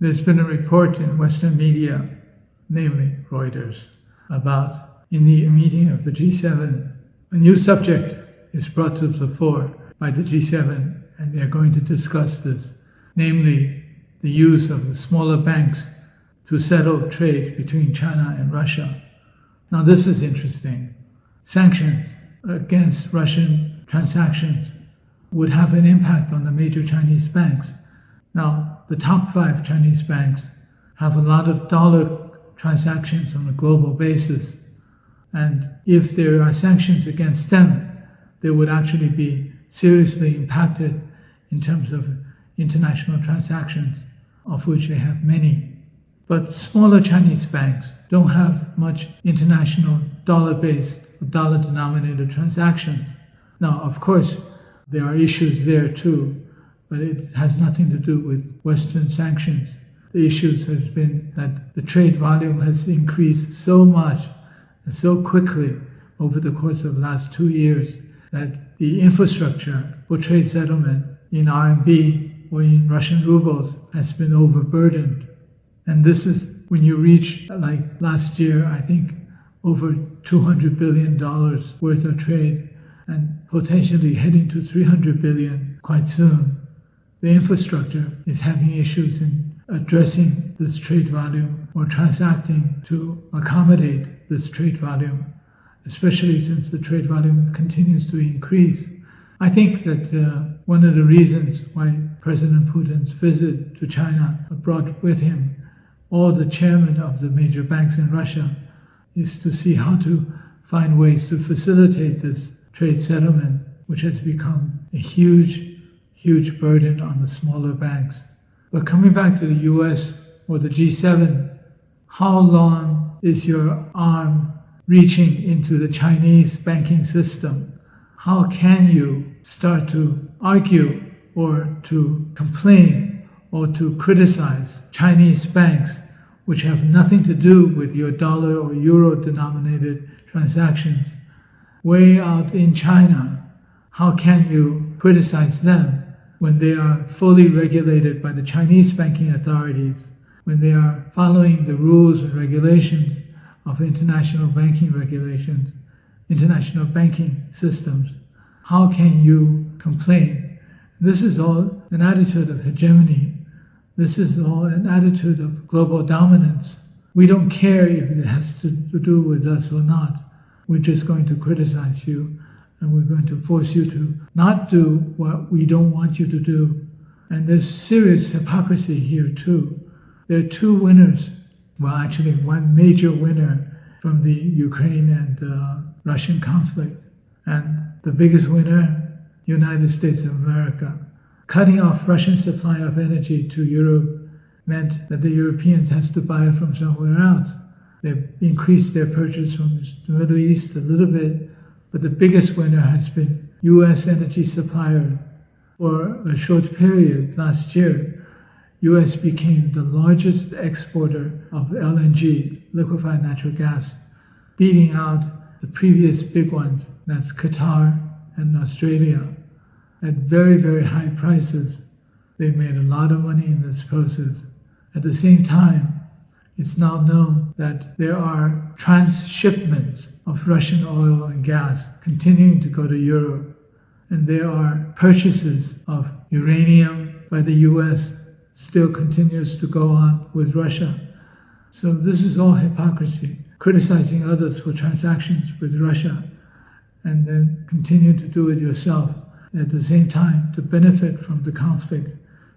There's been a report in Western media, namely Reuters, about in the meeting of the G7, a new subject is brought to the fore by the G7, and they're going to discuss this, namely the use of the smaller banks to settle trade between China and Russia. Now this is interesting. Sanctions against Russian transactions would have an impact on the major Chinese banks. Now, the top 5 Chinese banks have a lot of dollar transactions on a global basis. And if there are sanctions against them, they would actually be seriously impacted in terms of international transactions, of which they have many. But smaller Chinese banks don't have much international dollar-based, dollar-denominated transactions. Now, of course, there are issues there too, but it has nothing to do with Western sanctions. The issues has been that the trade volume has increased so much and so quickly over the course of the last 2 years that the infrastructure for trade settlement in RMB or in Russian rubles has been overburdened. And this is when you reach, like last year, I think over $200 billion worth of trade and potentially heading to $300 billion quite soon. The infrastructure is having issues in addressing this trade volume or transacting to accommodate this trade volume, especially since the trade volume continues to increase. I think that one of the reasons why President Putin's visit to China brought with him all the chairmen of the major banks in Russia is to see how to find ways to facilitate this trade settlement, which has become a huge burden on the smaller banks. But coming back to the US or the G7, how long is your arm reaching into the Chinese banking system? How can you start to argue or to complain or to criticize Chinese banks which have nothing to do with your dollar or euro denominated transactions? Way out in China, how can you criticize them when they are fully regulated by the Chinese banking authorities, when they are following the rules and regulations of international banking regulations, international banking systems? How can you complain? This is all an attitude of hegemony. This is all an attitude of global dominance. We don't care if it has to do with us or not. We're just going to criticize you, and we're going to force you to not do what we don't want you to do. And there's serious hypocrisy here too. There are 2 winners. Well, actually, one major winner from the Ukraine and Russian conflict. And the biggest winner, United States of America. Cutting off Russian supply of energy to Europe meant that the Europeans has to buy it from somewhere else. They've increased their purchase from the Middle East a little bit, but the biggest winner has been U.S. energy supplier. For a short period last year, U.S. became the largest exporter of LNG, liquefied natural gas, beating out the previous big ones, that's Qatar and Australia, at very, very high prices. They made a lot of money in this process. At the same time, it's now known that there are transshipments of Russian oil and gas continuing to go to Europe, and there are purchases of uranium by the US still continues to go on with Russia. So this is all hypocrisy, criticizing others for transactions with Russia and then continue to do it yourself at the same time to benefit from the conflict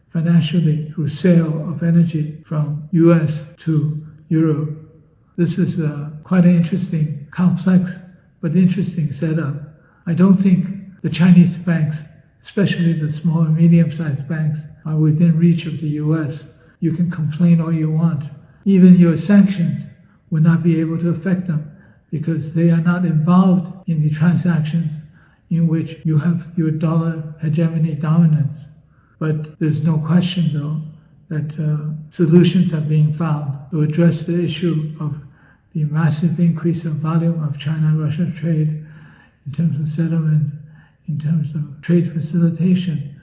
financially through sale of energy from US to Europe. This is quite an interesting, complex, but interesting setup. I don't think the Chinese banks, especially the small and medium-sized banks, are within reach of the US. You can complain all you want. Even your sanctions will not be able to affect them because they are not involved in the transactions in which you have your dollar hegemony dominance. But there's no question, though, that solutions are being found to address the issue of the massive increase of volume of China-Russia trade in terms of settlement, in terms of trade facilitation,